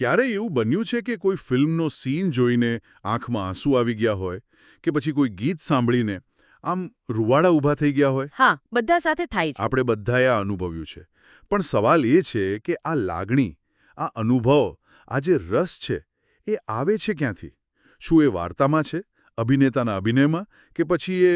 ક્યારેય એવું બન્યું છે કે કોઈ ફિલ્મનો સીન જોઈને આંખમાં આંસુ આવી ગયા હોય કે પછી કોઈ ગીત સાંભળીને આમ રૂવાડા ઊભા થઈ ગયા હોય? હા, બધા સાથે થાય છે. આપણે બધાએ આ અનુભવ્યું છે. પણ સવાલ એ છે કે આ લાગણી, આ અનુભવ, આ જે રસ છે એ આવે છે ક્યાંથી? શું એ વાર્તામાં છે, અભિનેતાના અભિનયમાં, કે પછી એ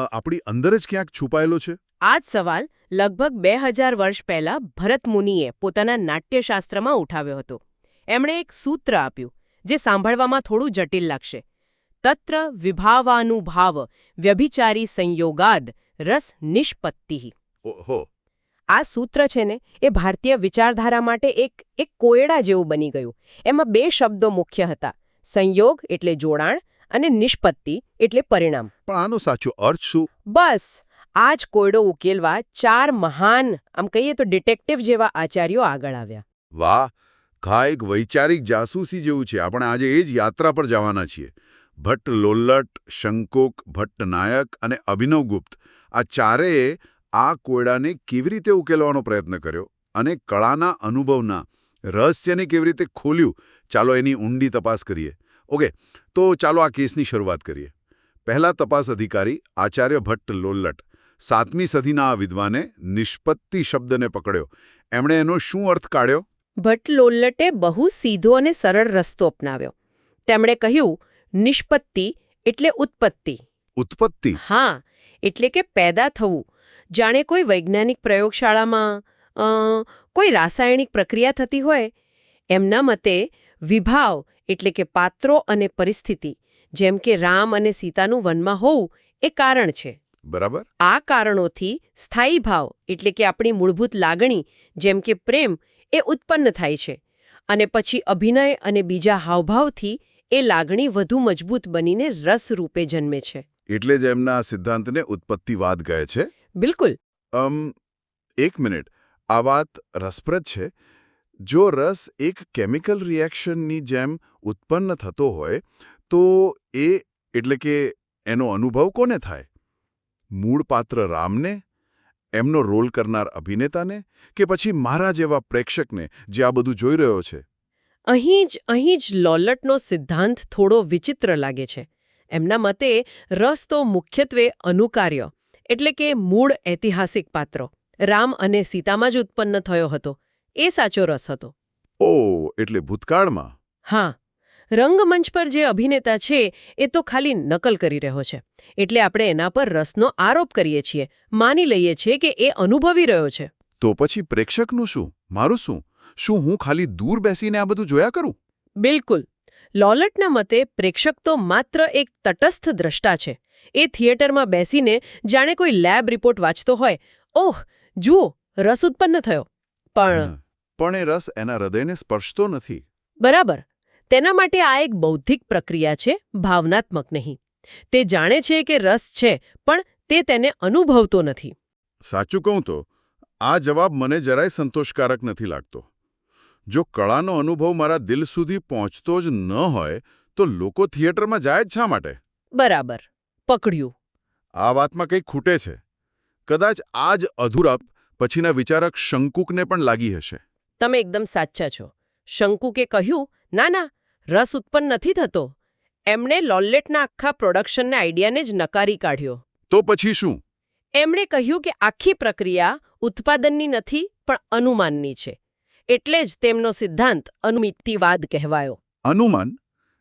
આપણી અંદર જ ક્યાંક છુપાયેલો છે? આ જ સવાલ લગભગ 2000 વર્ષ પહેલા ભરત મુનિએ પોતાના નાટ્યશાસ્ત્રમાં ઉઠાવ્યો હતો. એમણે એક સૂત્ર આપ્યું જે સાંભળવામાં થોડું જટિલ લાગશે. તત્ર વિભાવાનુભાવ વ્યભિચારી સંયોગાદ રસ નિષ્પત્તિ. ઓહો! આ સૂત્ર છે ને એ ભારતીય વિચારધારા માટે એક કોયડા જેવું બની ગયું. એમાં 2 શબ્દો મુખ્ય હતા: સંયોગ એટલે જોડાણ અને નિષ્પત્તિ એટલે પરિણામ. પણ આનો સાચો અર્થ શું? બસ આ જ કોયડો ઉકેલવા 4 મહાન, આમ કહીએ તો ડિટેક્ટિવ જેવા આચાર્યો આગળ આવ્યા. વાહ! એક વૈચારિક જાસૂસી જેવું છે. આપણે આજે એ જ યાત્રા પર જવાના છીએ. ભટ્ટ લોલ્લટ, શંકુક, ભટ્ટનાયક અને અભિનવગુપ્ત, આ ચારેય આ કોયડાને કેવી રીતે ઉકેલવાનો પ્રયત્ન કર્યો અને કળાના અનુભવના રહસ્યને કેવી રીતે ખોલ્યું, ચાલો એની ઊંડી તપાસ કરીએ. ઓકે, તો ચાલો આ કેસની શરૂઆત કરીએ. પહેલા તપાસ અધિકારી આચાર્ય ભટ્ટ લોલ્લટ, 7મી સદીના આ વિદ્વાને નિષ્પત્તિ શબ્દને પકડ્યો. એમણે એનો શું અર્થ કાઢ્યો? ભટ્ટ લોલ્લટે બહુ સીધો અને સરળ રસ્તો અપનાવ્યો. તેમણે કહ્યું, નિષ્પત્તિ એટલે ઉત્પત્તિ. ઉત્પત્તિ? હા, એટલે કે પેદા થવું. જાણે કોઈ વૈજ્ઞાનિક પ્રયોગશાળામાં કોઈ રાસાયણિક પ્રક્રિયા થતી હોય. એમના મતે વિભાવ એટલે કે પાત્રો અને પરિસ્થિતિ, જેમ કે રામ અને સીતાનું વનમાં હોવું, એ કારણ છે. બરાબર. આ કારણોથી સ્થાયી ભાવ એટલે કે આપણી મૂળભૂત લાગણી, જેમ કે પ્રેમ, એ ઉત્પન્ન થાય છે. અને પછી અભિનય અને બીજા હાવભાવથી એ લાગણી વધુ મજબૂત બનીને રસ રૂપે જન્મે છે. એટલે જ એમના સિદ્ધાંતને ઉત્પત્તિવાદ કહે છે. બિલકુલ. એક મિનિટ, આ વાત રસપ્રદ છે. જો રસ એક કેમિકલ રિએક્શનની જેમ ઉત્પન્ન થતો હોય તો એટલે કે એનો અનુભવ કોને થાય? મૂળ પાત્ર રામને, એમનો રોલ કરનાર અભિનેતાને, કે પછી મારા જેવા પ્રેક્ષકને જે આ બધું જોઈ રહ્યો છે? અહીં જ લોલ્લટનો સિદ્ધાંત થોડો વિચિત્ર લાગે છે. એમના મતે રસ તો મુખ્યત્વે અનુકાર્ય એટલે કે મૂળ ઐતિહાસિક પાત્રો રામ અને સીતામાં જ ઉત્પન્ન થયો હતો. એ સાચો રસ હતો. ઓહ, એટલે ભૂતકાળમાં? હા, રંગમંચ પર જે અભિનેતા છે એ તો ખાલી નકલ કરી રહ્યો છે. એટલે આપણે એના પર રસનો આરોપ કરીએ છીએ, માની લઈએ છીએ કે એ અનુભવી રહ્યો છે. તો પછી પ્રેક્ષકનું શું? મારું શું? શું હું ખાલી દૂર બેસીને આ બધું જોયા કરું? બિલકુલ. લોલ્લટના મતે પ્રેક્ષક તો માત્ર એક તટસ્થ દ્રષ્ટા છે. એ થિયેટરમાં બેસીને જાણે કોઈ લેબ રિપોર્ટ વાંચતો હોય. ઓહ, જુઓ, રસ ઉત્પન્ન થયો. પણ એ રસ એના હૃદયને સ્પર્શતો નથી. બરાબર. તેના માટે આ એક બૌદ્ધિક પ્રક્રિયા છે, ભાવનાત્મક નહીં. તે જાણે છે કે રસ છે, પણ તે તેને અનુભવતો નથી. સાચું કહું તો આ જવાબ મને જરાય સંતોષકારક નથી લાગતો. જો કળાનો અનુભવ મારા દિલ સુધી પહોંચતો જ ન હોય તો લોકો થિયેટરમાં જાય જ શા માટે? બરાબર. પકડ્યું. આ વાતમાં કંઈક ખૂટે છે. કદાચ આ જ અધૂરપ પછીના વિચારક શંકુકને પણ લાગી હશે. તમે એકદમ સાચા છો. શંકુકે કહ્યું, ના, રસ ઉત્પન્ન નથી થતો. એમણે લોલ્લેટના આખા પ્રોડક્શનના આઈડિયાને જ નકારી કાઢ્યો. તો પછી શું? એમણે કહ્યું કે આખી પ્રક્રિયા ઉત્પાદનની નથી પણ અનુમાનની છે. એટલે જ તેમનો સિદ્ધાંત અનુમિતિવાદ કહેવાયો. અનુમાન?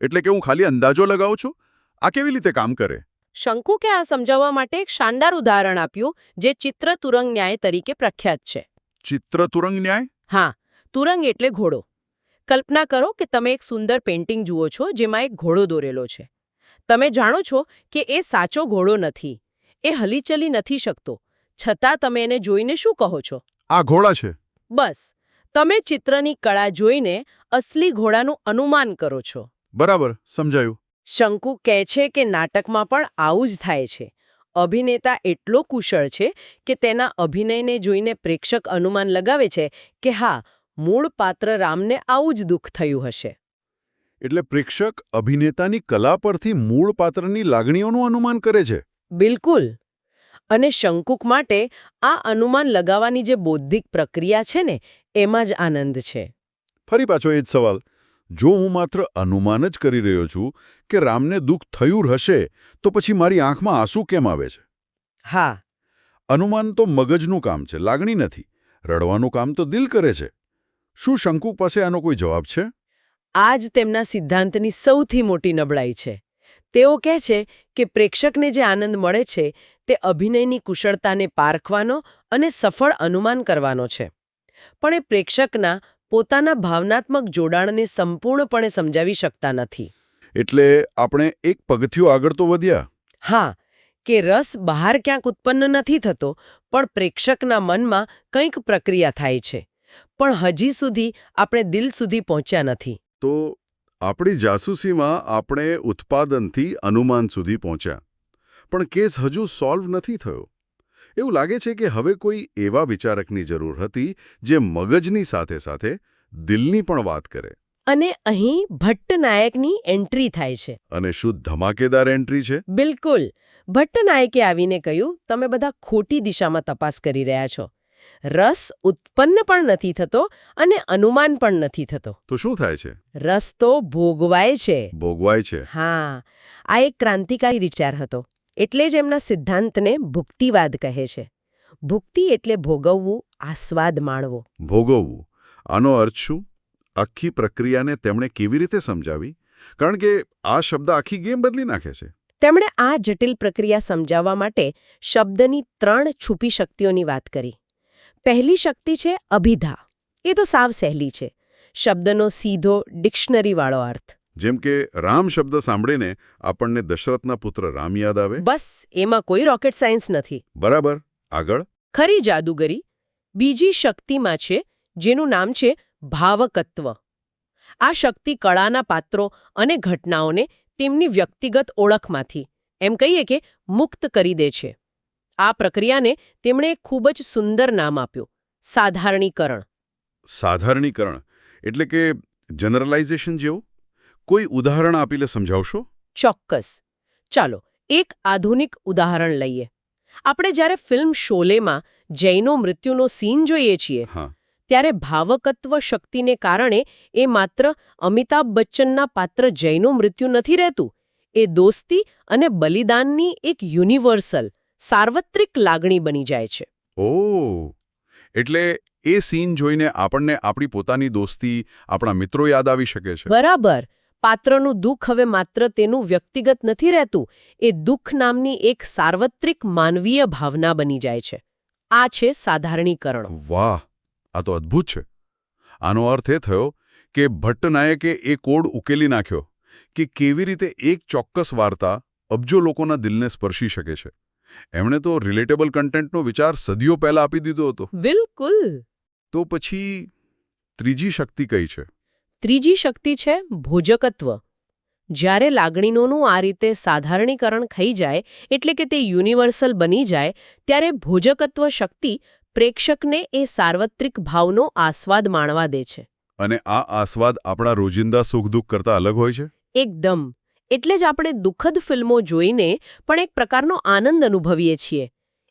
એટલે કે હું ખાલી અંદાજો લગાવું છું? આ કેવી રીતે કામ કરે? શંકુકે આ સમજાવવા માટે એક શાનદાર ઉદાહરણ આપ્યું જે ચિત્ર તુરંગ ન્યાય તરીકે પ્રખ્યાત છે. ચિત્ર તુરંગ ન્યાય? હા, તુરંગ એટલે ઘોડો. કલ્પના કરો કે તમે એક સુંદર પેઇન્ટિંગ જુઓ છો જેમાં એક ઘોડો દોરેલો છે. તમે જાણો છો કે એ સાચો ઘોડો નથી. એ હલીચલી નથી શકતો. છતાં તમે એને જોઈને શું કહો છો? આ ઘોડા છે. બસ, તમે ચિત્રની કળા જોઈને અસલી ઘોડાનું અનુમાન કરો છો. બરાબર, સમજાયું. શંકુ કહે છે કે નાટકમાં પણ આવું જ થાય છે. અભિનેતા એટલો કુશળ છે કે તેના અભિનયને જોઈને પ્રેક્ષક અનુમાન લગાવે છે કે હા, મૂળ પાત્ર રામને આવું જ દુઃખ થયું હશે. એટલે પ્રેક્ષક અભિનેતાની કલા પરથી મૂળ પાત્રની લાગણીઓનું અનુમાન કરે છે. બિલકુલ. અને શંકુક માટે આ અનુમાન લગાવવાની જે બૌદ્ધિક પ્રક્રિયા છે ને, એમાં જ આનંદ છે. ફરી પાછો એ જ સવાલ, જો હું માત્ર અનુમાન જ કરી રહ્યો છું કે રામને દુઃખ થયું હશે તો પછી મારી આંખમાં આંસુ કેમ આવે છે? હા, અનુમાન તો મગજનું કામ છે, લાગણી નથી. રડવાનું કામ તો દિલ કરે છે. શું શંકુક પાસે આનો કોઈ જવાબ છે? આ જ તેમના સિદ્ધાંતની સૌથી મોટી નબળાઈ છે. તેઓ કહે છે કે પ્રેક્ષકને જે આનંદ મળે છે તે અભિનયની કુશળતાને પારખવાનો અને સફળ અનુમાન કરવાનો છે. પણ એ પ્રેક્ષકના પોતાના ભાવનાત્મક જોડાણને સંપૂર્ણપણે સમજાવી શકતા નથી. એટલે આપણે એક પગથિયું આગળ તો વધ્યા. હા, કે રસ બહાર ક્યાંક ઉત્પન્ન નથી થતો, પણ પ્રેક્ષકના મનમાં કંઈક પ્રક્રિયા થાય છે. પણ હજી સુધી આપણે દિલ સુધી પહોંચ્યા નથી. તો આપણી જાસૂસીમાં આપણે ઉત્પાદનથી અનુમાન સુધી પહોંચ્યા, પણ કેસ હજુ સોલ્વ નથી થયો. એવું લાગે છે કે હવે કોઈ એવા વિચારકની જરૂર હતી જે મગજની સાથે સાથે દિલની પણ વાત કરે. અને અહીં ભટ્ટનાયકની એન્ટ્રી થાય છે. અને શું ધમાકેદાર એન્ટ્રી છે! બિલકુલ. ભટ્ટનાયકે આવીને કહ્યું, તમે બધા ખોટી દિશામાં તપાસ કરી રહ્યા છો. રસ ઉત્પન્ન પણ નથી થતો અને અનુમાન પણ નથી થતો. તો શું થાય છે? રસ તો ભોગવાય છે. ભોગવાય છે. હા, આ એક ક્રાંતિકારી વિચાર હતો. એટલે જ એમના સિદ્ધાંતને ભુક્તિવાદ કહે છે. ભુક્તિ એટલે ભોગવવું, આસ્વાદ માણવો. ભોગવવું. આનો અર્થ શું? આખી પ્રક્રિયાને તેમણે કેવી રીતે સમજાવી? કારણ કે આ શબ્દ આખી ગેમ બદલી નાખે છે. તેમણે આ જટિલ પ્રક્રિયા સમજાવવા માટે શબ્દની 3 છુપી શક્તિઓની વાત કરી. પહેલી શક્તિ છે અભિધા. એ તો સાવ સહેલી છે. શબ્દનો સીધો ડિક્શનરીવાળો અર્થ. જેમ કે રામ શબ્દ સાંભળીને આપણને દશરથના પુત્ર રામ યાદ આવે. બસ, એમાં કોઈ રોકેટ સાયન્સ નથી. બરાબર. આગળ? ખરી જાદુગરી બીજી શક્તિમાં છે, જેનું નામ છે ભાવકત્વ. આ શક્તિ કળાના પાત્રો અને ઘટનાઓને તેમની વ્યક્તિગત ઓળખમાંથી, એમ કહીએ કે, મુક્ત કરી દે છે. આ પ્રક્રિયાને તેમણે એક ખૂબ જ સુંદર નામ આપ્યું, સાધારણીકરણ. સાધારણીકરણ એટલે કે જનરલાઇઝેશન જેવું? કોઈ ઉદાહરણ આપીને સમજાવશો? ચોક્કસ. ચાલો એક આધુનિક ઉદાહરણ લઈએ. આપણે જ્યારે ફિલ્મ શોલેમાં જયનો મૃત્યુનો સીન જોઈએ છીએ, ત્યારે ભાવકત્વ શક્તિને કારણે એ માત્ર અમિતાભ બચ્ચનના પાત્ર જયનું મૃત્યુ નથી રહેતું. એ દોસ્તી અને બલિદાનની એક યુનિવર્સલ, સાર્વત્રિક લાગણી બની જાય છે. ઓહ, એટલે એ સીન જોઈને આપણને આપણી પોતાની દોસ્તી, આપણા મિત્રો યાદ આવી શકે છે. બરાબર. પાત્રનું દુઃખ હવે માત્ર તેનું વ્યક્તિગત નથી રહેતું, એ દુઃખ નામની એક સાર્વત્રિક માનવીય ભાવના બની જાય છે. આ છે સાધારણીકરણ. વાહ, આ તો અદ્ભુત છે. આનો અર્થ એ થયો કે ભટ્ટનાયકે એ કોડ ઉકેલી નાખ્યો કે કેવી રીતે એક ચોક્કસ વાર્તા અબજો લોકોના દિલને સ્પર્શી શકે છે. એમણે તો રિલેટેબલ કન્ટેન્ટનો વિચાર સદીઓ પહેલા આપી દીધો હતો. બિલકુલ. તો પછી ત્રીજી શક્તિ કઈ છે? ત્રીજી શક્તિ છે ભોજકત્વ. જ્યારે લાગણીઓનું આ રીતે સાધારણીકરણ થઈ જાય, એટલે કે તે યુનિવર્સલ બની જાય, ત્યારે ભોજકત્વ શક્તિ પ્રેક્ષકને એ સાર્વત્રિક ભાવનો આસ્વાદ માણવા દે છે. અને આ આસ્વાદ આપણા રોજિંદા સુખ-દુઃખ કરતાં અલગ હોય છે? એકદમ. એટલે જ આપણે દુઃખદ ફિલ્મો જોઈને પણ એક પ્રકારનો આનંદ અનુભવીએ છીએ.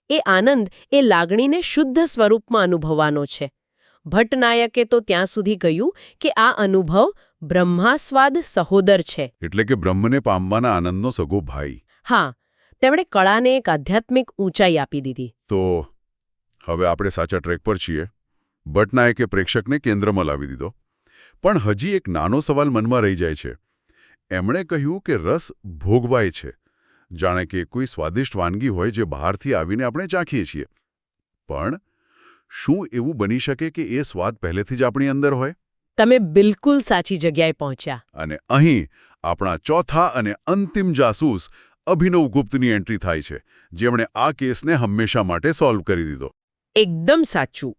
એ આનંદ એ લાગણીને શુદ્ધ સ્વરૂપમાં અનુભવવાનો છે. ભટ્ટનાયકે તો ત્યાં સુધી કહ્યું કે આ અનુભવ બ્રહ્માસ્વાદ સહોદર છે. એટલે કે બ્રહ્મને પામવાના આનંદનો સગો ભાઈ. હા, તેમણે કળાને એક આધ્યાત્મિક ઊંચાઈ આપી દીધી. તો હવે આપણે સાચા ટ્રેક પર છીએ. ભટ્ટનાયકે પ્રેક્ષકને કેન્દ્રમાં લાવી દીધો. પણ હજી એક નાનો સવાલ મનમાં રહી જાય છે. એમણે કહ્યું કે રસ ભોગવાય છે, જાણે કે કોઈ સ્વાદિષ્ટ વાનગી હોય જે બહારથી આવીને આપણે ચાખીએ છીએ. પણ શું એવું બની શકે કે એ સ્વાદ પહેલેથી જ આપણી અંદર હોય? તમે બિલકુલ સાચી જગ્યાએ પહોંચ્યા. અને અહીં આપણા ચોથા અને અંતિમ જાસૂસ અભિનવ ગુપ્તની એન્ટ્રી થાય છે, જેમણે આ કેસને હંમેશા માટે સોલ્વ કરી દીધો. એકદમ સાચું.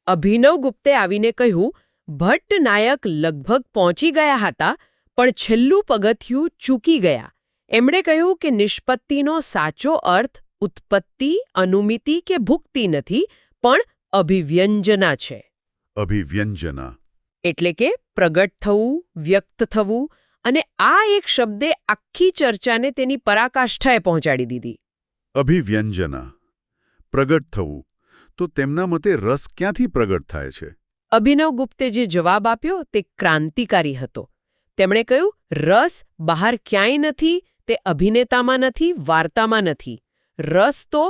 અભિનવ ગુપ્તે આવીને કહ્યું, ભટ્ટનાયક લગભગ પહોંચી ગયા હતા, પણ છેલ્લું પગથિયું ચૂકી ગયા. એમણે કહ્યું કે નિષ્પત્તિનો સાચો અર્થ ઉત્પત્તિ, અનુમિતિ કે ભુક્તિ નથી, પણ અભિવ્યંજના છે. અભિવ્યંજના એટલે કે પ્રગટ થવું, વ્યક્ત થવું, અને આ એક શબ્દે આખી ચર્ચાને તેની પરાકાષ્ઠાએ પહોંચાડી દીધી. અભિવ્યંજના, પ્રગટ થવું. તો તેમના મતે રસ ક્યાંથી પ્રગટ થાય છે? અભિનવગુપ્તે જે જવાબ આપ્યો તે ક્રાંતિકારી હતો. તેમણે કહ્યું, રસ બહાર ક્યાંય નથી, તે અભિનેતામાં નથી, વાર્તામાં નથી. રસ તો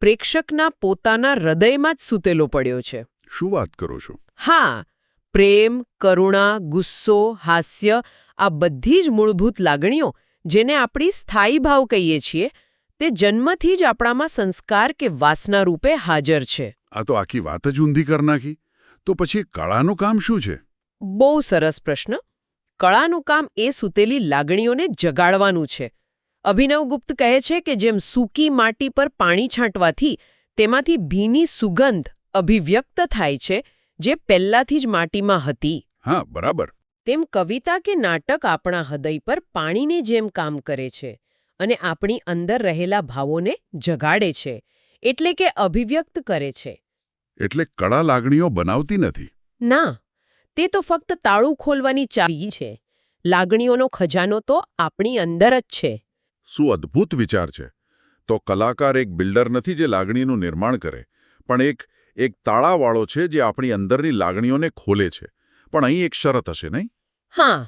પ્રેક્ષકના પોતાના હૃદયમાં જ સૂતેલો પડ્યો છે. શું વાત કરો છો? હા, પ્રેમ, કરુણા, ગુસ્સો, હાસ્ય આ બધી જ મૂળભૂત લાગણીઓ, જેને આપણી સ્થાયી ભાવ કહીએ છીએ, તે જન્મથી જ આપણામાં સંસ્કાર કે વાસના રૂપે હાજર છે. આ તો આખી વાત જ ઊંધી કરી નાખી. તો પછી કળાનું કામ શું છે? બહુ સરસ પ્રશ્ન. કળાનું કામ એ સૂતેલી લાગણીઓને જગાડવાનું છે. અભિનવગુપ્ત કહે છે કે જેમ સૂકી માટી પર પાણી છાંટવાથી તેમાંથી ભીની સુગંધ અભિવ્યક્ત થાય છે, જે પહેલાથી જ માટીમાં હતી. હા, બરાબર. તેમ કવિતા કે નાટક આપણા હૃદય પર પાણીને જેમ કામ કરે છે અને આપણી અંદર રહેલા ભાવોને જગાડે છે, એટલે કે અભિવ્યક્ત કરે છે. એટલે કળા લાગણીઓ બનાવતી નથી? ના, તે તો ફક્ત તાળું ખોલવાની ચાવી છે. લાગણીઓનો ખજાનો તો આપણી અંદર જ છે. શું અદ્ભુત વિચાર છે! તો કલાકાર એક બિલ્ડર નથી જે લાગણીનું નિર્માણ કરે, પણ એક તાળાવાળો છે જે આપણી અંદરની લાગણીઓને ખોલે છે. પણ અહીં એક શરત હશે, નહીં? હા.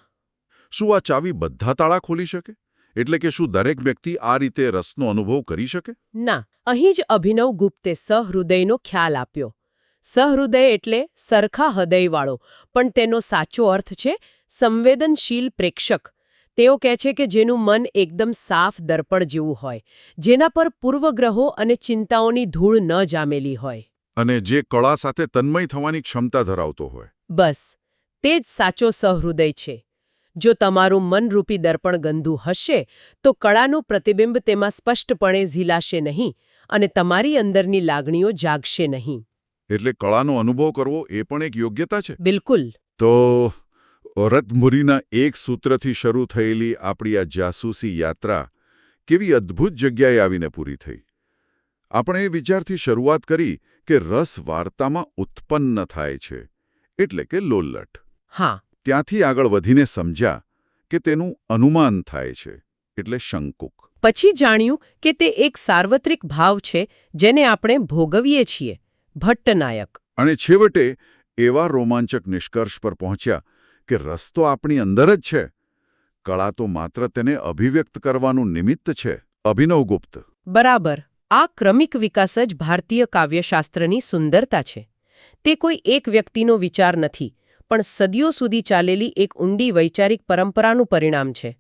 શું આ ચાવી બધા તાળા ખોલી શકે? એટલે કે શું દરેક વ્યક્તિ આ રીતે રસનો અનુભવ કરી શકે? ના, અહીં જ અભિનવગુપ્તે સહૃદયનો ખ્યાલ આપ્યો. સહૃદય એટલે સરખા હૃદયવાળો, પણ તેનો સાચો અર્થ છે સંવેદનશીલ પ્રેક્ષક. તેઓ કહે છે કે જેનું મન એકદમ સાફ દર્પણ જેવું હોય, જેના પર પૂર્વગ્રહો અને ચિંતાઓની ધૂળ ન જામેલી હોય. અને જે કળા સાથે તન્મય થવાની ક્ષમતા ધરાવતો હોય. બસ, તે જ સાચો સહૃદય છે. જો તમારું મનરૂપી દર્પણ ગંદુ હશે, તો કળાનું પ્રતિબિંબ તેમાં સ્પષ્ટપણે ઝીલાશે નહીં અને તમારી અંદરની લાગણીઓ જાગશે નહીં. એટલે કળાનો અનુભવ કરવો એ પણ એક યોગ્યતા છે? બિલકુલ. તો રત્નમુરીના એક સૂત્રથી શરૂ થયેલી આપણી આ જાસૂસી યાત્રા કેવી અદ્ભુત જગ્યાએ આવીને પૂરી થઈ. આપણે એ વિચારથી શરૂઆત કરી કે રસ વાર્તામાં ઉત્પન્ન થાય છે, એટલે કે લોલ્લટ. હા. ત્યાંથી આગળ વધીને સમજ્યા કે તેનું અનુમાન થાય છે, એટલે શંકુક. પછી જાણ્યું કે તે એક સાર્વત્રિક ભાવ છે જેને આપણે ભોગવીએ છીએ, ભટ્ટનાયક. અને છેવટે એવા રોમાંચક નિષ્કર્ષ પર પહોંચ્યા કે રસ તો આપણી અંદર જ છે, કળા તો માત્ર તેને અભિવ્યક્ત કરવાનું નિમિત્ત છે. અભિનવગુપ્ત. બરાબર. આ ક્રમિક વિકાસ જ ભારતીય કાવ્યશાસ્ત્રની સુંદરતા છે. તે કોઈ એક વ્યક્તિનો વિચાર નથી, પણ સદીઓ સુધી ચાલેલી એક ઊંડી વૈચારિક પરંપરાનું પરિણામ છે.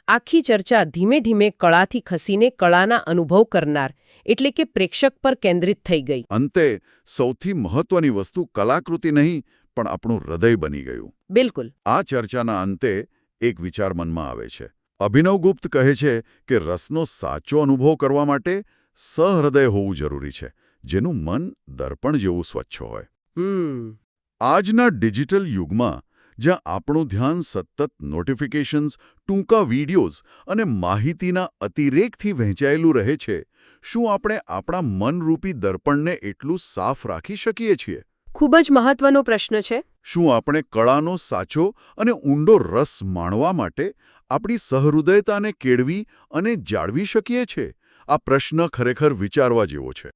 આખી ચર્ચા ધીમે ધીમે કળાથી ખસીને કળાના અનુભવ કરનાર, એટલે કે પ્રેક્ષક પર કેન્દ્રિત થઈ ગઈ. અંતે સૌથી મહત્વની વસ્તુ કલાકૃતિ નહીં, પણ આપણું હૃદય બની ગયું. બિલકુલ. આ ચર્ચાના અંતે એક વિચાર મનમાં આવે છે. અભિનવગુપ્ત કહે છે કે રસનો સાચો અનુભવ કરવા માટે સહૃદય હોવું જરૂરી છે, જેનું મન દર્પણ જેવું સ્વચ્છ હોય. આજના ડિજિટલ યુગમાં જ્યાં આપણું ધ્યાન સતત નોટિફિકેશન્સ, ટૂંકા વિડીયોઝ અને માહિતીના અતિરેકથી વહેંચાયેલું રહે છે, શું આપણે આપણા મનરૂપી દર્પણને એટલું સાફ રાખી શકીએ છીએ? ખૂબ જ મહત્વનો પ્રશ્ન છે. શું આપણે કળાનો સાચો અને ઊંડો રસ માણવા માટે આપણી સહૃદયતાને કેળવી અને જાળવી શકીએ છીએ? આ પ્રશ્ન ખરેખર વિચારવા જેવો છે.